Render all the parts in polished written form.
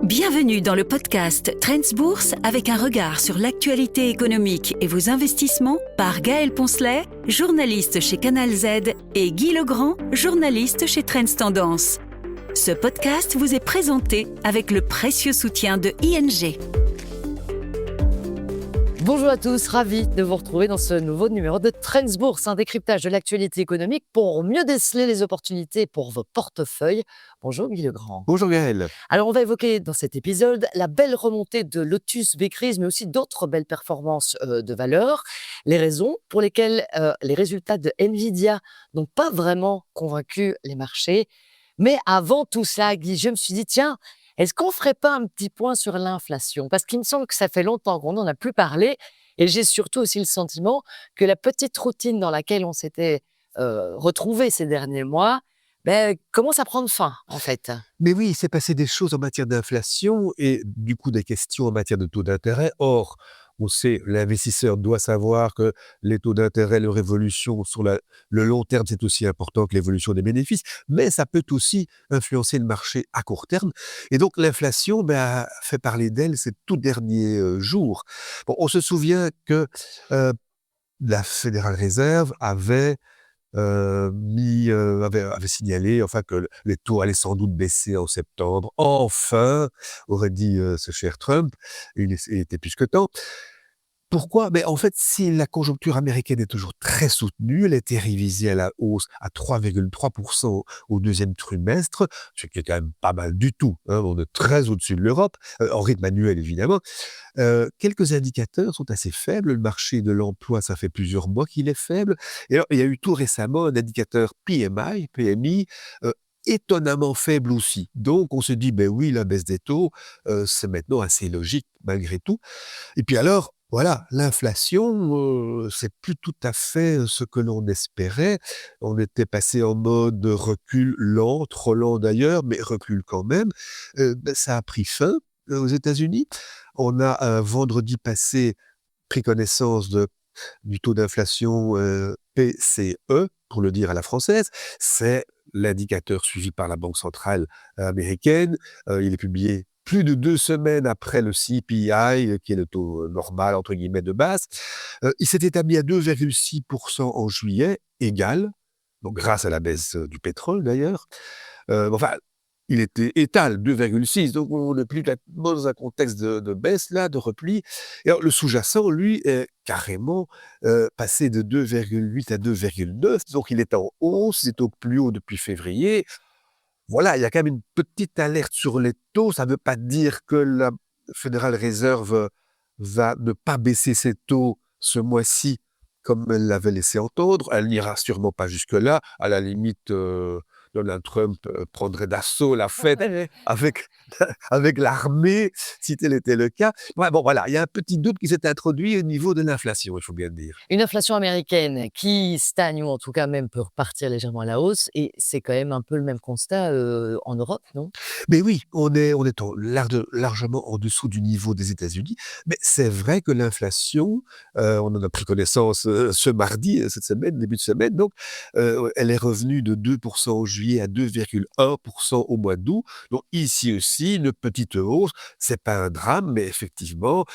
Bienvenue dans le podcast Trends Bourse avec un regard sur l'actualité économique et vos investissements par Gaël Poncelet, journaliste chez Canal Z, et Guy Legrand, journaliste chez Trends Tendance. Ce podcast vous est présenté avec le précieux soutien de ING. Bonjour à tous, ravi de vous retrouver dans ce nouveau numéro de Trends Bourse, un décryptage de l'actualité économique pour mieux déceler les opportunités pour vos portefeuilles. Bonjour Guy Legrand. Bonjour Gaël. Alors on va évoquer dans cet épisode la belle remontée de Lotus, Becris, mais aussi d'autres belles performances de valeur, les raisons pour lesquelles les résultats de Nvidia n'ont pas vraiment convaincu les marchés. Mais avant tout ça, Guy, je me suis dit, tiens, est-ce qu'on ne ferait pas un petit point sur l'inflation? Parce qu'il me semble que ça fait longtemps qu'on n'en a plus parlé et j'ai surtout aussi le sentiment que la petite routine dans laquelle on s'était retrouvés ces derniers mois commence à prendre fin, en fait. Mais oui, il s'est passé des choses en matière d'inflation et du coup des questions en matière de taux d'intérêt. Or, on sait, l'investisseur doit savoir que les taux d'intérêt, leur évolution sur le long terme, c'est aussi important que l'évolution des bénéfices, mais ça peut aussi influencer le marché à court terme. Et donc l'inflation a fait parler d'elle ces tout derniers jours. Bon, on se souvient que la Fédérale Réserve avait avait signalé que les taux allaient sans doute baisser en septembre. Enfin, aurait dit ce cher Trump, il était plus que temps. Pourquoi? En fait, si la conjoncture américaine est toujours très soutenue, elle a été révisée à la hausse à 3,3% au deuxième trimestre, ce qui est quand même pas mal du tout, hein, on est très au-dessus de l'Europe, en rythme annuel évidemment. Quelques indicateurs sont assez faibles. Le marché de l'emploi, ça fait plusieurs mois qu'il est faible. Et alors, il y a eu tout récemment un indicateur PMI, étonnamment faible aussi. Donc, on se dit, oui, la baisse des taux, c'est maintenant assez logique malgré tout. Et puis alors, voilà, l'inflation, c'est plus tout à fait ce que l'on espérait. On était passé en mode recul lent, trop lent d'ailleurs, mais recul quand même. Ça a pris fin aux États-Unis. On a vendredi passé pris connaissance du taux d'inflation PCE, pour le dire à la française. C'est l'indicateur suivi par la Banque centrale américaine. Il est publié plus de 2 semaines après le CPI, qui est le taux normal, entre guillemets, de base. Il s'est établi à 2,6% en juillet, égal, donc grâce à la baisse du pétrole d'ailleurs. Enfin, il était étal, 2,6, donc on n'est plus dans un contexte de baisse, là, de repli. Et alors, le sous-jacent, lui, est carrément passé de 2,8 à 2,9, donc il est en hausse, il est au plus haut depuis février. Voilà, il y a quand même une petite alerte sur les taux. Ça ne veut pas dire que la Federal Reserve va ne pas baisser ses taux ce mois-ci, comme elle l'avait laissé entendre. Elle n'ira sûrement pas jusque-là. À la limite, Donald Trump prendrait d'assaut la Fed avec, avec l'armée, si tel était le cas. Ouais, bon, voilà, il y a un petit doute qui s'est introduit au niveau de l'inflation, il faut bien le dire. Une inflation américaine qui stagne ou en tout cas même peut repartir légèrement à la hausse et c'est quand même un peu le même constat en Europe, non? Mais oui, on est largement en dessous du niveau des États-Unis, mais c'est vrai que l'inflation, on en a pris connaissance ce mardi, cette semaine, début de semaine, donc elle est revenue de 2% en juillet à 2,1% au mois d'août. Donc ici aussi, une petite hausse, c'est pas un drame, mais effectivement,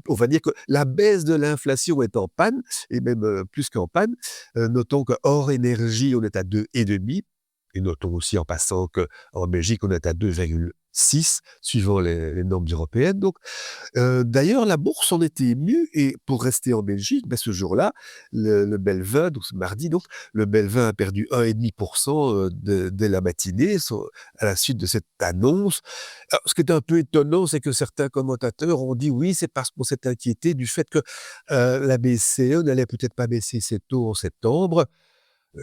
on va dire que la baisse de l'inflation est en panne, et même plus qu'en panne. Notons que hors énergie, on est à 2,5. Et notons aussi en passant qu'en Belgique, on est à 2,6, suivant les normes européennes. Donc, d'ailleurs, la bourse en était émue. Et pour rester en Belgique, ce jour-là, le Belvin, donc ce mardi, donc, le Belvin a perdu 1,5% dès la matinée, à la suite de cette annonce. Alors, ce qui est un peu étonnant, c'est que certains commentateurs ont dit oui, c'est parce qu'on s'est inquiété du fait que la BCE n'allait peut-être pas baisser ses taux en septembre.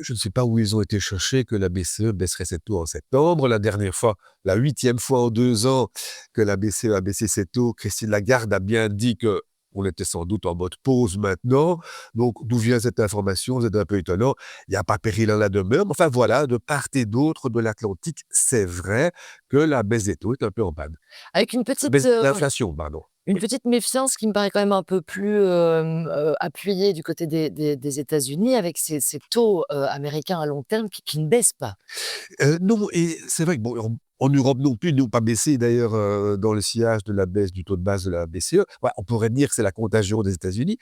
Je ne sais pas où ils ont été chercher que la BCE baisserait ses taux en septembre. La dernière fois, la 8e fois en 2 ans que la BCE a baissé ses taux, Christine Lagarde a bien dit qu'on était sans doute en mode pause maintenant. Donc, d'où vient cette information? C'est un peu étonnant. Il n'y a pas péril en la demeure. Mais enfin, voilà, de part et d'autre de l'Atlantique, c'est vrai que la baisse des taux est un peu en panne. Avec une petite, L'inflation, pardon. une petite méfiance qui me paraît quand même un peu plus appuyée du côté des États-Unis avec ces taux américains à long terme qui ne baissent pas. Non, et c'est vrai que bon, En Europe non plus, n'ont pas baissé d'ailleurs dans le sillage de la baisse du taux de base de la BCE. Ouais, on pourrait dire que c'est la contagion des États-Unis.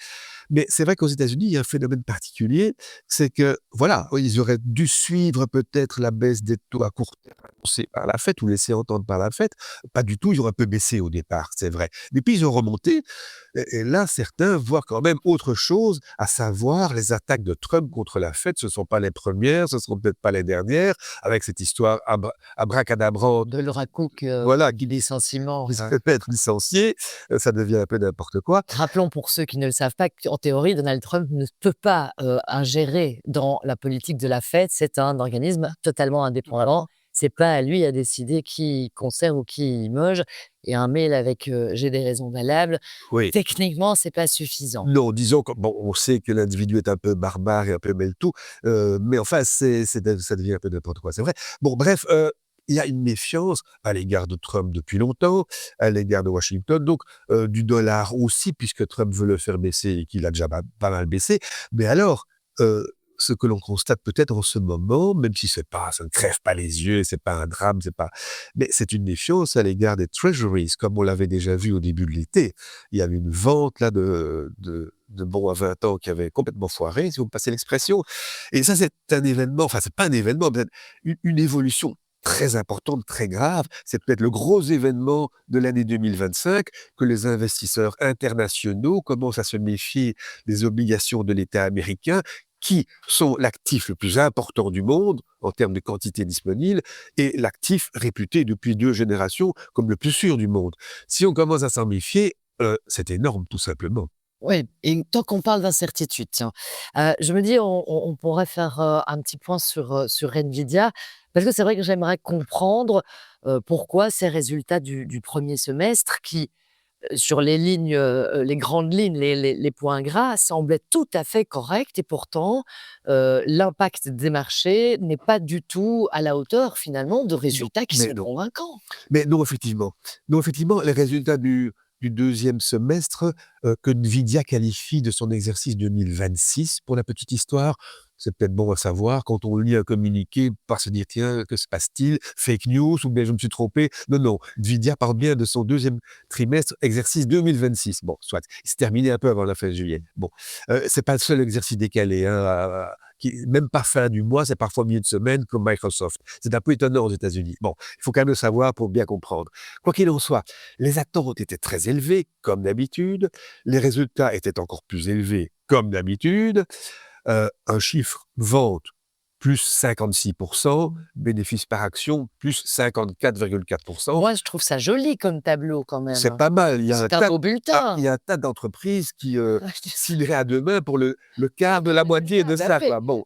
Mais c'est vrai qu'aux États-Unis, il y a un phénomène particulier, c'est que, voilà, ils auraient dû suivre peut-être la baisse des taux à court terme annoncée par la Fed ou laissée entendre par la Fed. Pas du tout, ils auraient un peu baissé au départ, c'est vrai. Mais puis ils ont remonté, et là, certains voient quand même autre chose, à savoir les attaques de Trump contre la Fed. Ce ne sont pas les premières, ce ne seront peut-être pas les dernières, avec cette histoire abracadabrante. De Laura Cook, Voilà, du licenciement. qui se fait être licencié, ça devient un peu n'importe quoi. Rappelons pour ceux qui ne le savent pas qu'en théorie, Donald Trump ne peut pas ingérer dans la politique de la Fed. C'est un organisme totalement indépendant. C'est pas à lui à décider qui conserve ou qui moge. Et un mail avec j'ai des raisons valables, Oui. techniquement, c'est pas suffisant. Non, disons que bon, on sait que l'individu est un peu barbare et un peu mêle-tout, mais enfin, ça devient un peu n'importe quoi, c'est vrai. Bon, bref, il y a une méfiance à l'égard de Trump depuis longtemps, à l'égard de Washington, donc du dollar aussi, puisque Trump veut le faire baisser et qu'il a déjà pas mal baissé. Mais alors, ce que l'on constate peut-être en ce moment, même si ça ne crève pas les yeux, c'est pas un drame, mais c'est une méfiance à l'égard des treasuries, comme on l'avait déjà vu au début de l'été. Il y avait une vente là de bons à 20 ans qui avait complètement foiré, si vous me passez l'expression. Et ça, c'est un événement, enfin, c'est pas un événement, mais une évolution très importante, très grave. C'est peut-être le gros événement de l'année 2025 que les investisseurs internationaux commencent à se méfier des obligations de l'État américain, qui sont l'actif le plus important du monde en termes de quantité disponible et l'actif réputé depuis 2 générations comme le plus sûr du monde. Si on commence à s'en méfier, c'est énorme tout simplement. Oui, et tant qu'on parle d'incertitude, tiens, je me dis on pourrait faire un petit point sur Nvidia, parce que c'est vrai que j'aimerais comprendre pourquoi ces résultats du premier semestre qui, sur les lignes, les grandes lignes, les points gras semblaient tout à fait corrects et pourtant, l'impact des marchés n'est pas du tout à la hauteur finalement de résultats qui sont Non. convaincants. Mais non, effectivement. Non, effectivement, les résultats du deuxième semestre, que Nvidia qualifie de son exercice 2026, pour la petite histoire, c'est peut-être bon à savoir, quand on lit un communiqué, pas se dire: «Tiens, que se passe-t-il? Fake news ou bien je me suis trompé». Non, non, Nvidia parle bien de son deuxième trimestre, exercice 2026. Bon, soit, il s'est terminé un peu avant la fin juillet. Bon, c'est pas le seul exercice décalé, hein, même pas fin du mois, c'est parfois milieu de semaine comme Microsoft. C'est un peu étonnant aux États-Unis. Bon, il faut quand même le savoir pour bien comprendre. Quoi qu'il en soit, les attentes étaient très élevées, comme d'habitude. Les résultats étaient encore plus élevés, comme d'habitude. Un chiffre vente plus 56%, bénéfice par action plus 54,4%. Moi, je trouve ça joli comme tableau quand même. C'est pas mal. C'est un beau Il bulletin. y a un tas d'entreprises qui signeraient à demain pour le quart de la moitié de ça, quoi. Bon,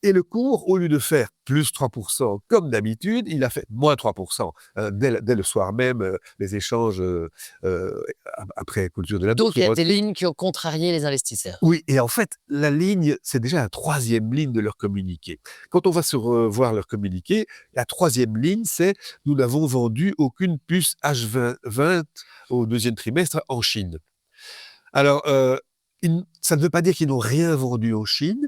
et le cours, au lieu de faire plus 3% comme d'habitude, il a fait moins 3%. Dès le soir même, les échanges après clôture de la bourse. Donc, il y a des lignes qui ont contrarié les investisseurs. Oui, et en fait, la ligne, c'est déjà la 3e ligne de leur communiqué. Quand on va voir leur communiqué, la 3e ligne, c'est « Nous n'avons vendu aucune puce H20 au 2e trimestre en Chine ». Alors, ça ne veut pas dire qu'ils n'ont rien vendu en Chine,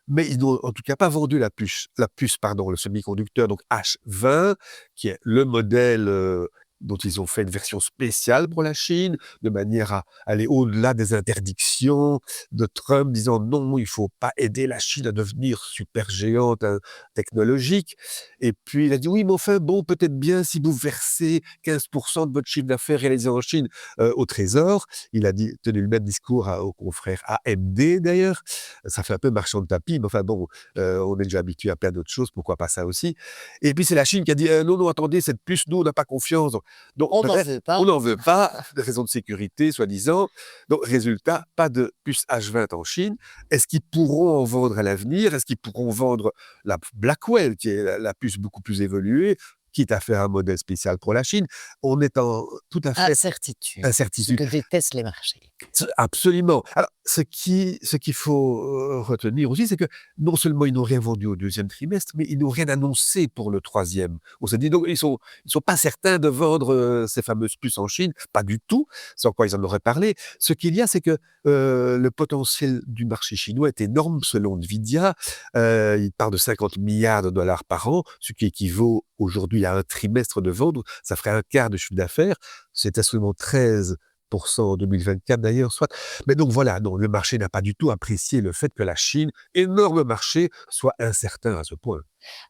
mais ils n'ont en tout cas pas vendu la puce, le semi-conducteur, donc H20, qui est le modèle dont ils ont fait une version spéciale pour la Chine, de manière à aller au-delà des interdictions de Trump, disant non, il ne faut pas aider la Chine à devenir super géante technologique. Et puis il a dit oui, mais enfin bon, peut-être bien si vous versez 15% de votre chiffre d'affaires réalisé en Chine au Trésor. Il a tenu le même discours aux confrères AMD d'ailleurs. Ça fait un peu marchand de tapis, mais enfin bon, on est déjà habitué à plein d'autres choses, pourquoi pas ça aussi. Et puis c'est la Chine qui a dit non, non, attendez, cette puce, nous, on n'a pas confiance. Donc, on n'en veut pas. On n'en veut pas, de raisons de sécurité, soi-disant. Donc, résultat, pas de puce H20 en Chine. Est-ce qu'ils pourront en vendre à l'avenir? Est-ce qu'ils pourront vendre la Blackwell, qui est la puce beaucoup plus évoluée, quitte à faire un modèle spécial pour la Chine? On est en tout à fait Incertitude. incertitude. Ce que détestent les marchés. Absolument. Alors, ce qu'il faut retenir aussi, c'est que non seulement ils n'ont rien vendu au 2e trimestre, mais ils n'ont rien annoncé pour le 3e. On s'est dit, donc, ils sont pas certains de vendre ces fameuses puces en Chine, pas du tout, sans quoi ils en auraient parlé. Ce qu'il y a, c'est que le potentiel du marché chinois est énorme selon Nvidia. Il parle de 50 milliards de dollars par an, ce qui équivaut aujourd'hui y a un trimestre de vente, donc ça ferait un quart de chiffre d'affaires. C'était seulement 13% en 2024 d'ailleurs, soit. Mais donc voilà, non, le marché n'a pas du tout apprécié le fait que la Chine, énorme marché, soit incertain à ce point.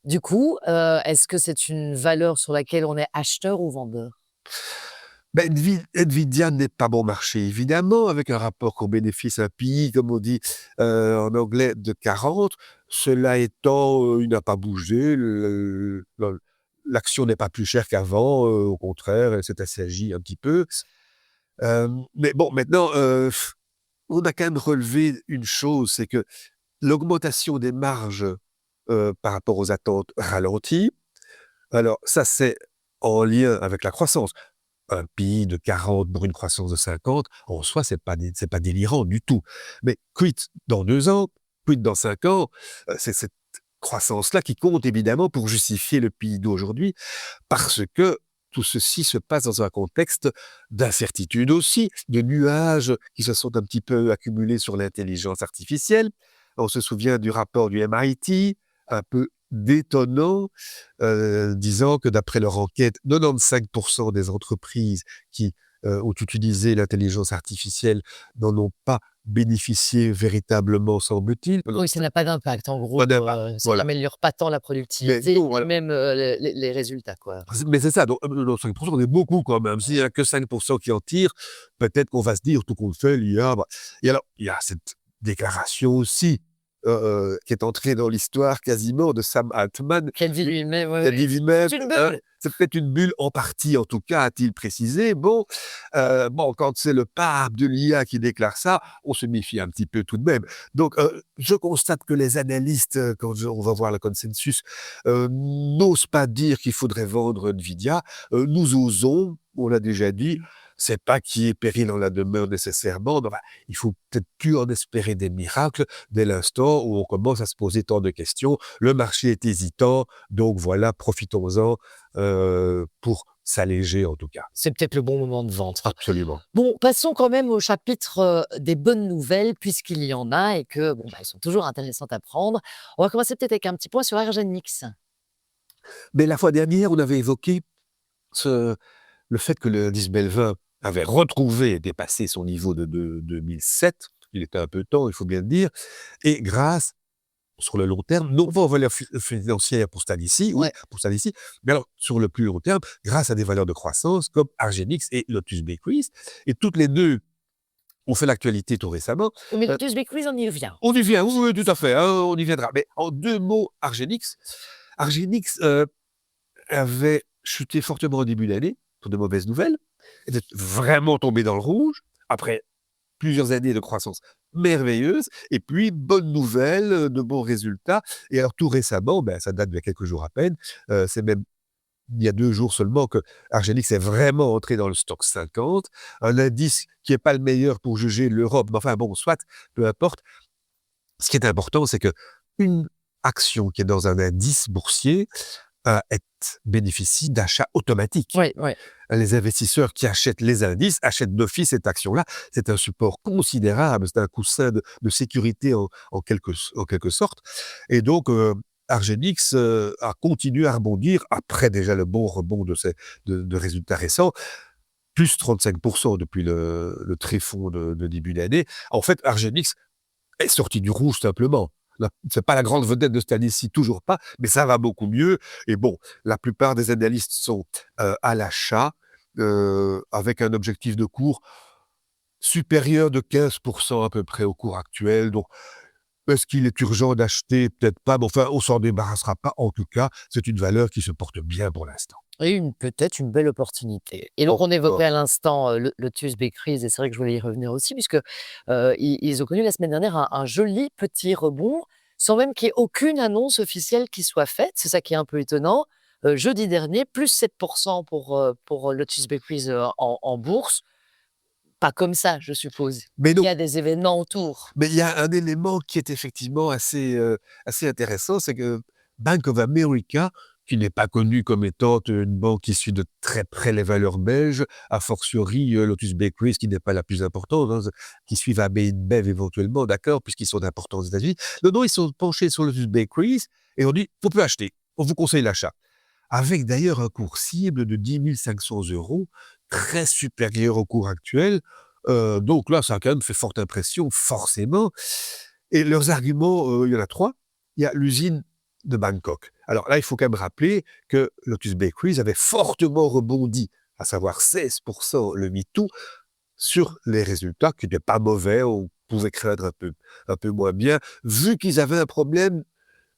Du coup, est-ce que c'est une valeur sur laquelle on est acheteur ou vendeur? Ben, Nvidia n'est pas bon marché, évidemment, avec un rapport au bénéfice un PI, comme on dit en anglais, de 40. Cela étant, il n'a pas bougé. L'action n'est pas plus chère qu'avant, au contraire, elle s'est assagie un petit peu. Mais bon, maintenant, on a quand même relevé une chose, c'est que l'augmentation des marges par rapport aux attentes ralentit. Alors ça, c'est en lien avec la croissance. Un PI de 40 pour une croissance de 50, en soi, c'est pas délirant du tout. Mais quid dans 2 ans, quid dans 5 ans, c'est cette croissance-là qui compte évidemment pour justifier le PI d'aujourd'hui, parce que tout ceci se passe dans un contexte d'incertitude aussi, de nuages qui se sont un petit peu accumulés sur l'intelligence artificielle. On se souvient du rapport du MIT, un peu détonnant, disant que d'après leur enquête, 95% des entreprises qui ont utilisé l'intelligence artificielle n'en ont pas bénéficié véritablement, semble-t-il. Oui, ça n'a pas d'impact. En gros, Pas d'impact, ça voilà. n'améliore pas tant la Mais productivité, non, ni voilà. même, les résultats, quoi. Mais c'est ça, donc 5%, on est beaucoup quand même. S'il n'y a que 5% qui en tirent, peut-être qu'on va se dire, tout compte fait, l'IA, bah. Et alors, il y a cette déclaration aussi, qui est entrée dans l'histoire quasiment de Sam Altman, Quel dit lui-même, ouais, qui a dit lui-même, c'est une hein, bulle! c'est peut-être une bulle en partie, en tout cas, a-t-il précisé. Bon, quand c'est le pape de l'IA qui déclare ça, on se méfie un petit peu tout de même. Donc, je constate que les analystes, on va voir le consensus, n'osent pas dire qu'il faudrait vendre Nvidia. Nous osons, on l'a déjà dit, c'est pas qu'il y ait péril en la demeure nécessairement. Enfin, il faut peut-être plus en espérer des miracles dès l'instant où on commence à se poser tant de questions. Le marché est hésitant, donc voilà, profitons-en pour s'alléger en tout cas. C'est peut-être le bon moment de vendre. Absolument. Bon, passons quand même au chapitre, des bonnes nouvelles puisqu'il y en a et que bon, bah, elles sont toujours intéressantes à prendre. On va commencer peut-être avec un petit point sur Airgenix. Mais la fois dernière, on avait évoqué le fait que le indice Belvin avait retrouvé et dépassé son niveau de 2007. Il était un peu temps, il faut bien le dire. Et grâce, sur le long terme, non pas aux valeurs financières pour Stanici, oui, Ouais. pour Stanici, mais alors sur le plus long terme, grâce à des valeurs de croissance comme Argenix et Lotus Bakeries. Et toutes les deux ont fait l'actualité tout récemment. Mais Euh, Lotus Bakeries, on y revient. On y vient, oui, oui, tout à fait, hein, on y viendra. Mais en 2 mots, Argenix. Argenix avait chuté fortement au début d'année, pour de mauvaises nouvelles, était vraiment tombé dans le rouge, après plusieurs années de croissance merveilleuse, et puis bonne nouvelle, de bons résultats. Et alors tout récemment, ben, ça date d'il y a quelques jours à peine, c'est même il y a 2 jours seulement que Argenix est vraiment entré dans le stock 50, un indice qui n'est pas le meilleur pour juger l'Europe, mais enfin bon, soit, peu importe. Ce qui est important, c'est qu'une action qui est dans un indice boursier bénéficie d'achats automatiques. Oui, oui. Les investisseurs qui achètent les indices achètent d'office cette action-là. C'est un support considérable, c'est un coussin de sécurité en quelque sorte. Et donc, Argenix a continué à rebondir, après déjà le bon rebond de résultats récents, plus 35% depuis le tréfonds de début d'année. En fait, Argenix est sorti du rouge simplement. C'est pas la grande vedette de cette année-ci, toujours pas, mais ça va beaucoup mieux. Et bon, la plupart des analystes sont à l'achat, avec un objectif de cours supérieur de 15% à peu près au cours actuel. Donc, est-ce qu'il est urgent d'acheter? Peut-être pas, mais enfin, on s'en débarrassera pas. En tout cas, c'est une valeur qui se porte bien pour l'instant. Et peut-être une belle opportunité. Et donc, on évoquait à l'instant Lotus Bakeries, et c'est vrai que je voulais y revenir aussi, puisque ils ont connu la semaine dernière un joli petit rebond, sans même qu'il y ait aucune annonce officielle qui soit faite. C'est ça qui est un peu étonnant. Jeudi dernier, plus 7% pour Lotus Bakeries en bourse. Pas comme ça, je suppose. Mais Il non, y a des événements autour. mais il y a un élément qui est effectivement assez intéressant, c'est que Bank of America, qui n'est pas connu comme étant une banque qui suit de très près les valeurs belges, a fortiori Lotus Bakeries, qui n'est pas la plus importante, hein, qui suivent AB InBev éventuellement, d'accord, puisqu'ils sont importants aux États-Unis. Non, non, ils sont penchés sur Lotus Bakeries et on dit, faut plus acheter, on vous conseille l'achat. avec d'ailleurs un cours cible de 10 500 €, très supérieur au cours actuel. Donc là, ça a quand même fait forte impression, forcément. Et leurs arguments, il y en a 3. Il y a l'usine de Bangkok. Alors là, il faut quand même rappeler que Lotus Bakeries avait fortement rebondi, à savoir 16% le MeToo, sur les résultats qui n'étaient pas mauvais, on pouvait craindre un peu moins bien, vu qu'ils avaient un problème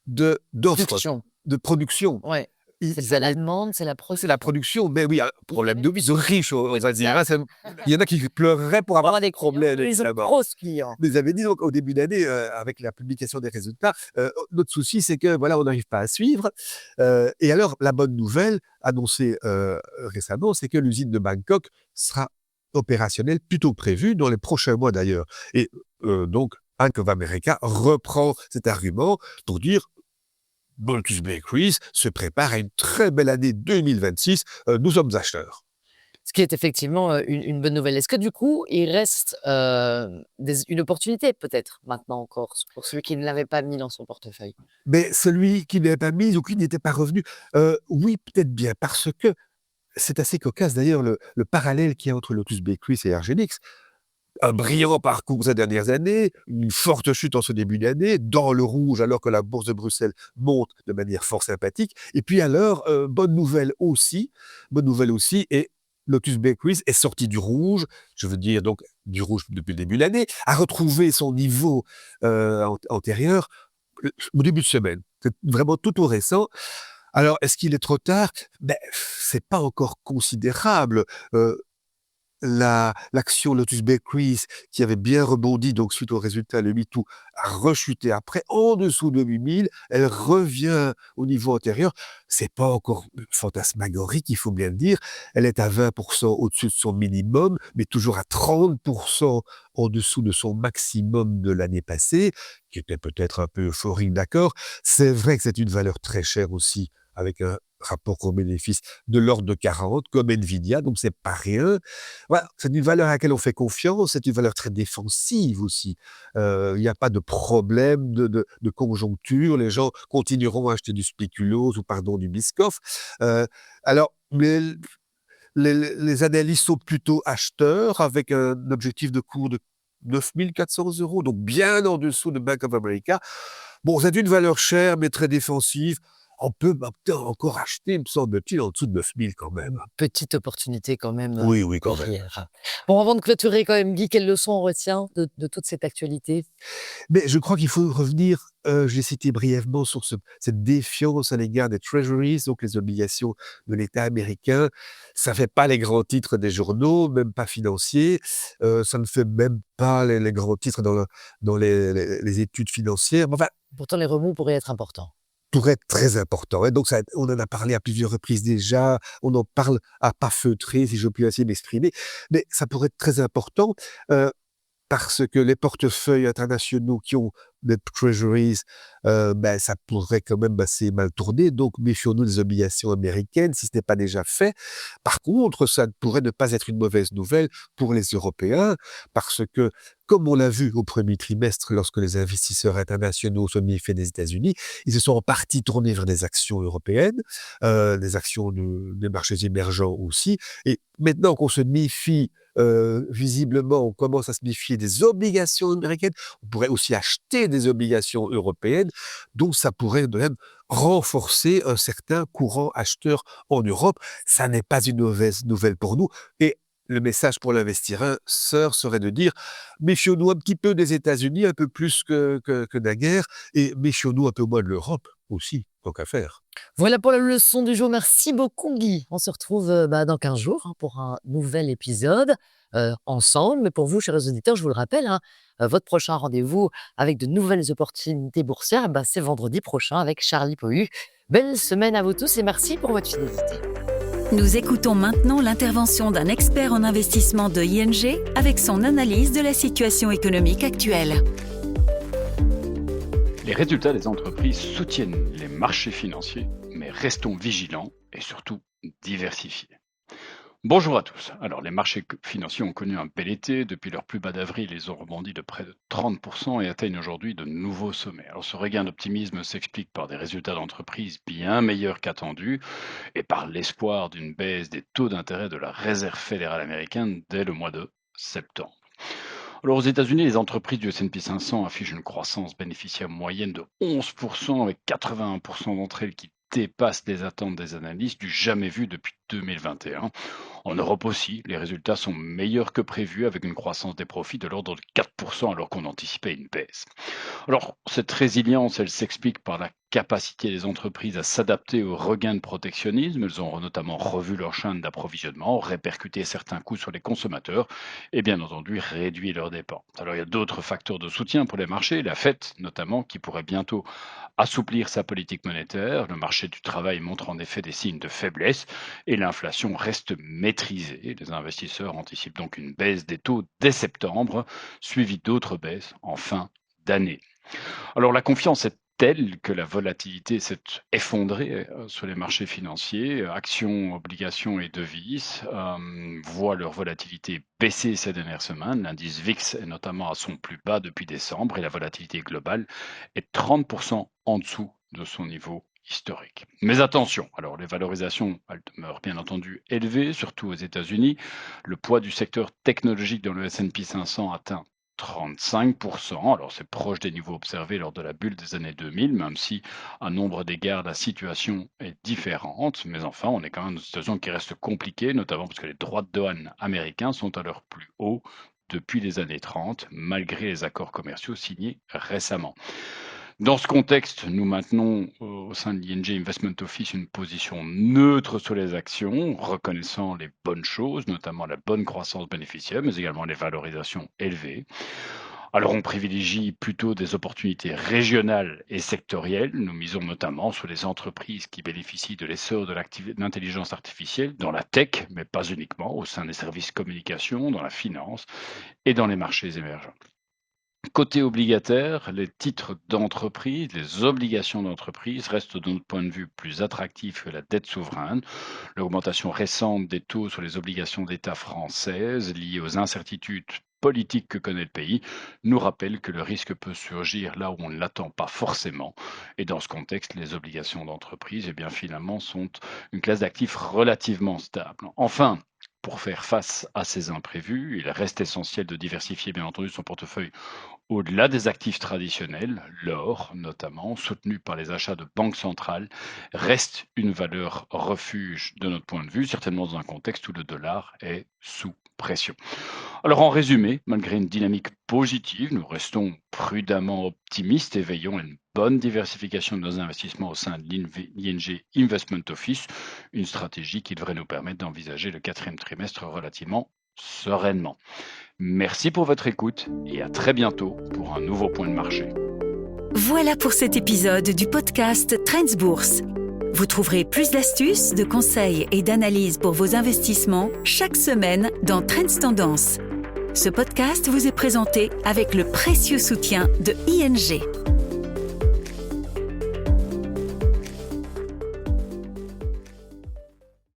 d'offre, Production. de production. Ouais. Ils- C'est la demande, c'est la c'est la production, mais oui, un problème de vie, ils sont riches, on va dire. Hein, il y en a qui pleureraient pour avoir des problèmes. Ils ont de évidemment. gros clients. Mais ils avaient dit donc au début d'année, avec la publication des résultats, notre souci, c'est que voilà, on n'arrive pas à suivre. Et alors, la bonne nouvelle annoncée récemment, c'est que l'usine de Bangkok sera opérationnelle plus tôt que prévu, dans les prochains mois d'ailleurs. Et donc, Bank of America reprend cet argument pour dire Lotus Bakeries se prépare à une très belle année 2026. Nous sommes acheteurs. Ce qui est effectivement une bonne nouvelle. Est-ce que du coup, il reste une opportunité peut-être maintenant encore pour celui qui ne l'avait pas mis dans son portefeuille? Mais celui qui n'avait pas mis ou qui n'était pas revenu, oui, peut-être bien, parce que c'est assez cocasse d'ailleurs le parallèle qu'il y a entre Lotus Bakeries et Argenix. Un brillant parcours ces dernières années, une forte chute en ce début d'année, dans le rouge alors que la bourse de Bruxelles monte de manière fort sympathique. Et puis alors, bonne nouvelle aussi, et Lotus Bakeries est sorti du rouge, je veux dire donc du rouge depuis le début de l'année, a retrouvé son niveau antérieur au début de semaine. C'est vraiment tout récent. Alors, est-ce qu'il est trop tard? Ben, c'est pas encore considérable. L'action Lotus Bakeries, qui avait bien rebondi, donc suite au résultat, le MeToo, a rechuté après, en dessous de 8000. Elle revient au niveau antérieur. C'est pas encore fantasmagorique, il faut bien le dire. Elle est à 20% au-dessus de son minimum, mais toujours à 30% en dessous de son maximum de l'année passée, qui était peut-être un peu euphorique, d'accord. C'est vrai que c'est une valeur très chère aussi, avec un rapport au bénéfice de l'ordre de 40, comme Nvidia, donc c'est pas rien. Voilà, c'est une valeur à laquelle on fait confiance, c'est une valeur très défensive aussi. Il n'y a pas de problème de conjoncture, les gens continueront à acheter du spéculoos ou pardon, du Biscoff. Alors, mais les analystes sont plutôt acheteurs, avec un objectif de cours de 9 400 €, donc bien en dessous de Bank of America. Bon, c'est une valeur chère, mais très défensive. On peut encore acheter, me semble-t-il, en dessous de 9 000 quand même. Petite opportunité quand même Oui, oui, quand même. derrière. Bon, avant de clôturer quand même, Guy, quelle leçon on retient de toute cette actualité? Mais je crois qu'il faut revenir, j'ai cité brièvement sur cette défiance à l'égard des treasuries, donc les obligations de l'État américain. Ça fait pas les grands titres des journaux, même pas financiers. Ça ne fait même pas les grands titres dans les études financières. Mais enfin, Pourtant, les remous pourraient être importants. pourrait être très important. Et donc, on en a parlé à plusieurs reprises déjà, on en parle à pas feutrer, si je puis ainsi m'exprimer, mais ça pourrait être très important, parce que les portefeuilles internationaux qui ont des treasuries, ben, ça pourrait quand même assez mal tourner. Donc, méfions-nous des obligations américaines, si ce n'est pas déjà fait. Par contre, ça pourrait ne pas être une mauvaise nouvelle pour les Européens, parce que, comme on l'a vu au premier trimestre, lorsque les investisseurs internationaux se méfiaient des États-Unis, ils se sont en partie tournés vers des actions européennes, des actions des marchés émergents aussi. Et maintenant qu'on se méfie, visiblement, on commence à se méfier des obligations américaines, on pourrait aussi acheter des obligations européennes, donc ça pourrait de même renforcer un certain courant acheteur en Europe. Ça n'est pas une mauvaise nouvelle pour nous. Et le message pour l'investisseur serait de dire méfions-nous un petit peu des États-Unis, un peu plus que naguère, et méfions-nous un peu moins de l'Europe aussi, tant qu'à faire. Voilà pour la leçon du jour. Merci beaucoup, Guy. On se retrouve dans 15 jours pour un nouvel épisode ensemble. Mais pour vous, chers auditeurs, je vous le rappelle, votre prochain rendez-vous avec de nouvelles opportunités boursières, c'est vendredi prochain avec Charlie Pohu. Belle semaine à vous tous et merci pour votre fidélité. Nous écoutons maintenant l'intervention d'un expert en investissement de ING avec son analyse de la situation économique actuelle. Les résultats des entreprises soutiennent les marchés financiers, mais restons vigilants et surtout diversifiés. Bonjour à tous. Alors, les marchés financiers ont connu un bel été. Depuis leur plus bas d'avril, ils ont rebondi de près de 30% et atteignent aujourd'hui de nouveaux sommets. Alors, ce regain d'optimisme s'explique par des résultats d'entreprise bien meilleurs qu'attendus et par l'espoir d'une baisse des taux d'intérêt de la Réserve fédérale américaine dès le mois de septembre. Alors, aux États-Unis, les entreprises du S&P 500 affichent une croissance bénéficiaire moyenne de 11%, avec 81% d'entre elles qui dépassent les attentes des analystes du jamais vu depuis 2021. En Europe aussi, les résultats sont meilleurs que prévus, avec une croissance des profits de l'ordre de 4% alors qu'on anticipait une baisse. Alors, cette résilience, elle s'explique par la capacité des entreprises à s'adapter au regain de protectionnisme. Elles ont notamment revu leur chaîne d'approvisionnement, répercuté certains coûts sur les consommateurs et bien entendu réduit leurs dépenses. Alors, il y a d'autres facteurs de soutien pour les marchés, la Fed notamment, qui pourrait bientôt assouplir sa politique monétaire. Le marché du travail montre en effet des signes de faiblesse et l'inflation reste maîtrisée. Les investisseurs anticipent donc une baisse des taux dès septembre, suivie d'autres baisses en fin d'année. Alors la confiance est telle que la volatilité s'est effondrée sur les marchés financiers. Actions, obligations et devises voient leur volatilité baisser ces dernières semaines. L'indice VIX est notamment à son plus bas depuis décembre et la volatilité globale est 30% en dessous de son niveau historique. Mais attention, alors les valorisations, elles demeurent bien entendu élevées, surtout aux États-Unis. Le poids du secteur technologique dans le S&P 500 atteint 35%. Alors c'est proche des niveaux observés lors de la bulle des années 2000, même si à nombre d'égards la situation est différente. Mais enfin, on est quand même dans une situation qui reste compliquée, notamment parce que les droits de douane américains sont à leur plus haut depuis les années 30, malgré les accords commerciaux signés récemment. Dans ce contexte, nous maintenons au sein de l'ING Investment Office une position neutre sur les actions, reconnaissant les bonnes choses, notamment la bonne croissance bénéficiaire, mais également les valorisations élevées. Alors on privilégie plutôt des opportunités régionales et sectorielles. Nous misons notamment sur les entreprises qui bénéficient de l'essor de l'intelligence artificielle dans la tech, mais pas uniquement, au sein des services communication, dans la finance et dans les marchés émergents. Côté obligataire, les titres d'entreprise, les obligations d'entreprise restent de notre point de vue plus attractifs que la dette souveraine. L'augmentation récente des taux sur les obligations d'État françaises liées aux incertitudes politiques que connaît le pays nous rappelle que le risque peut surgir là où on ne l'attend pas forcément. Et dans ce contexte, les obligations d'entreprise, eh bien, finalement, sont une classe d'actifs relativement stable. Enfin, pour faire face à ces imprévus, il reste essentiel de diversifier bien entendu son portefeuille au-delà des actifs traditionnels. L'or, notamment, soutenu par les achats de banques centrales, reste une valeur refuge de notre point de vue, certainement dans un contexte où le dollar est sous pression. Alors en résumé, malgré une dynamique positive, nous restons prudemment optimistes et veillons à une bonne diversification de nos investissements au sein de l'ING Investment Office, une stratégie qui devrait nous permettre d'envisager le quatrième trimestre relativement sereinement. Merci pour votre écoute et à très bientôt pour un nouveau point de marché. Voilà pour cet épisode du podcast Trends Bourse. Vous trouverez plus d'astuces, de conseils et d'analyses pour vos investissements chaque semaine dans Trends Tendance. Ce podcast vous est présenté avec le précieux soutien de ING.